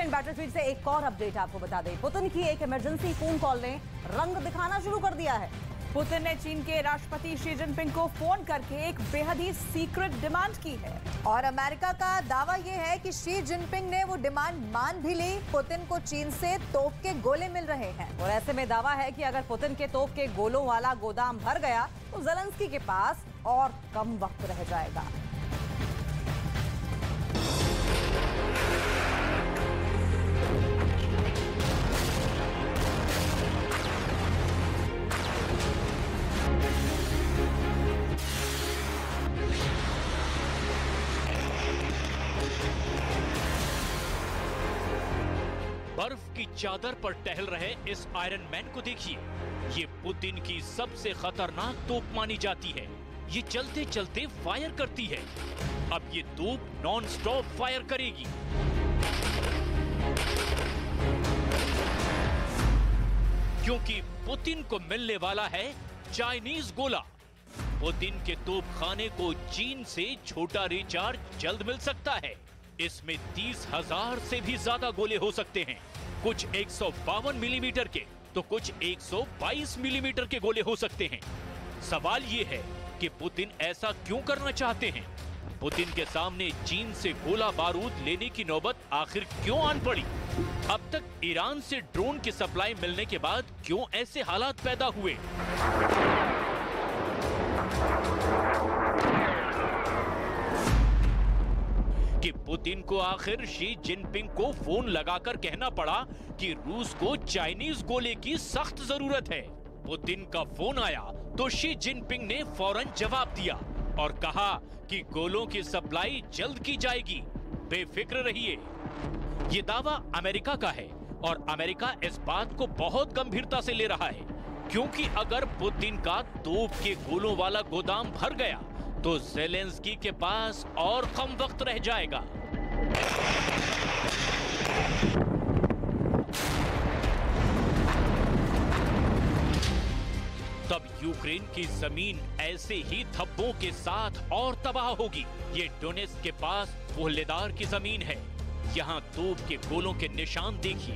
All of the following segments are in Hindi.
यूक्रेन बैटलफील्ड से एक और अपडेट आपको बता दें। पुतिन की एक इमरजेंसी फोन कॉल ने रंग दिखाना शुरू कर दिया है। पुतिन ने चीन के राष्ट्रपति शी जिनपिंग को फोन करके एक बेहद ही सीक्रेट डिमांड की है और अमेरिका का दावा यह है कि शी जिनपिंग ने वो डिमांड मान भी ली। पुतिन को चीन से तोप के गोले मिल रहे हैं और ऐसे में दावा है कि अगर पुतिन के तोप के गोलों वाला गोदाम भर गया तो ज़ेलेंस्की के पास और कम वक्त रह जाएगा। बर्फ की चादर पर टहल रहे इस आयरन मैन को देखिए। ये पुतिन की सबसे खतरनाक तोप मानी जाती है। ये चलते चलते फायर करती है। अब ये तोप नॉन स्टॉप फायर करेगी। क्योंकि पुतिन को मिलने वाला है चाइनीज गोला। पुतिन के तोप खाने को चीन से छोटा रिचार्ज जल्द मिल सकता है। इसमें 30,000 से भी ज्यादा गोले हो सकते हैं। कुछ 152 मिलीमीटर के तो कुछ 122 मिलीमीटर के गोले हो सकते हैं। सवाल ये है कि पुतिन ऐसा क्यों करना चाहते हैं? पुतिन के सामने चीन से गोला बारूद लेने की नौबत आखिर क्यों आन पड़ी? अब तक ईरान से ड्रोन की सप्लाई मिलने के बाद क्यों ऐसे हालात पैदा हुए? कि पुतिन को आखिर शी जिनपिंग को फोन लगाकर कहना पड़ा कि रूस को चाइनीज गोले की सख्त जरूरत है। पुतिन का फोन आया तो शी जिनपिंग ने फौरन जवाब दिया और कहा कि गोलों की सप्लाई जल्द की जाएगी, बेफिक्र रहिए। ये दावा अमेरिका का है और अमेरिका इस बात को बहुत गंभीरता से ले रहा है, क्योंकि अगर पुतिन का तोप के गोलों वाला गोदाम भर गया तो ज़ेलेंस्की के पास और कम वक्त रह जाएगा। तब यूक्रेन की जमीन ऐसे ही धब्बों के साथ और तबाह होगी। ये डोनेट्स्क के पास वोहलेदार की जमीन है। यहाँ तोप के गोलों के निशान देखिए।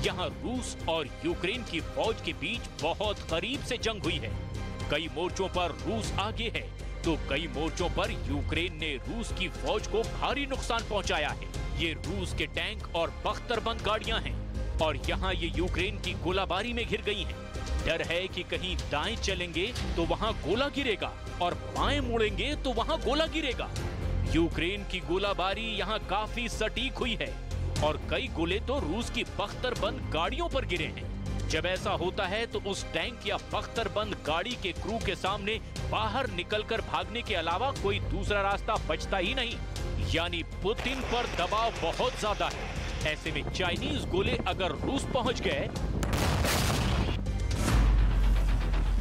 यहाँ रूस और यूक्रेन की फौज के बीच बहुत करीब से जंग हुई है। कई मोर्चों पर रूस आगे है तो कई मोर्चों पर यूक्रेन ने रूस की फौज को भारी नुकसान पहुंचाया है। ये रूस के टैंक और बख्तरबंद गाड़ियां हैं और यहाँ ये यूक्रेन की गोलाबारी में घिर गई हैं। डर है कि कहीं दाएं चलेंगे तो वहां गोला गिरेगा और बाएं मुड़ेंगे तो वहां गोला गिरेगा। यूक्रेन की गोलाबारी यहाँ काफी सटीक हुई है और कई गोले तो रूस की बख्तरबंद गाड़ियों पर गिरे हैं। जब ऐसा होता है तो उस टैंक या बख्तरबंद गाड़ी के क्रू के सामने बाहर निकलकर भागने के अलावा कोई दूसरा रास्ता बचता ही नहीं। यानी पुतिन पर दबाव बहुत ज्यादा है। ऐसे में चाइनीज गोले अगर रूस पहुंच गए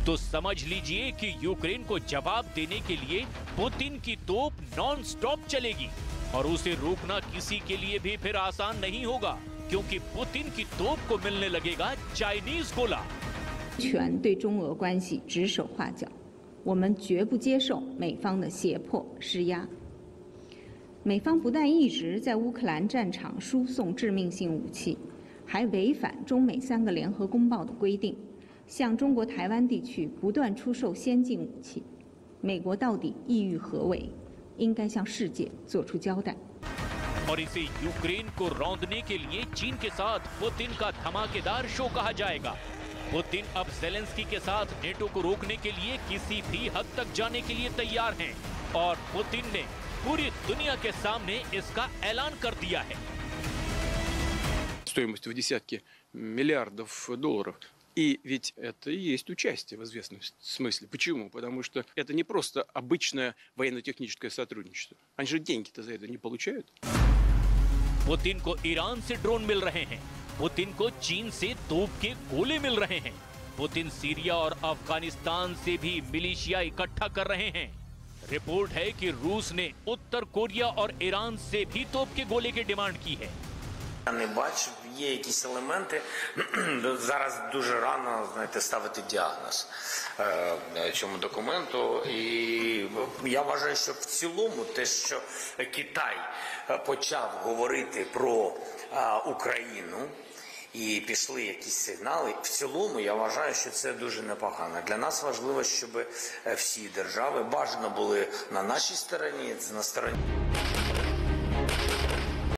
तो समझ लीजिए कि यूक्रेन को जवाब देने के लिए पुतिन की तोप नॉन स्टॉप चलेगी और उसे रोकना किसी के लिए भी फिर आसान नहीं होगा, क्योंकि पुतिन की तोप को मिलने लगेगा चाइनीज गोला। 权对中俄关系指手画脚，我们绝不接受美方的胁迫施压。美方不但一直在乌克兰战场输送致命性武器，还违反中美3个联合公报的规定，向中国台湾地区不断出售先进武器。美国到底意欲何为？应该向世界做出交代。 और इसे यूक्रेन को रौंदने के लिए चीन के साथ पुतिन का धमाकेदार शो कहा जाएगा। पुतिन अब ज़ेलेंस्की के साथ नेटो को रोकने के लिए किसी भी हद तक जाने के लिए तैयार हैं और पुतिन ने पूरी दुनिया के सामने इसका ऐलान कर दिया है। Стоимость в десятки миллиардов долларов. И ведь это и есть участие в известном смысле. Почему? Потому что это не просто обычное военно-техническое сотрудничество. Они же деньги-то за это не получают. पुतिन को ईरान से ड्रोन मिल रहे हैं, पुतिन को चीन से तोप के गोले मिल रहे हैं, पुतिन सीरिया और अफगानिस्तान से भी मिलिशिया इकट्ठा कर रहे हैं। रिपोर्ट है कि रूस ने उत्तर कोरिया और ईरान से भी तोप के गोले की डिमांड की है। Я не бачив є якісь елементи. Зараз дуже рано, знаєте, ставити діагноз цьому документу. І я вважаю, що в цілому те, що Китай почав говорити про Україну, і пішли якісь сигнали. В цілому, я вважаю, що це дуже непогано. Для нас важливо, щоб всі держави бажано були на нашій стороні, на стороні.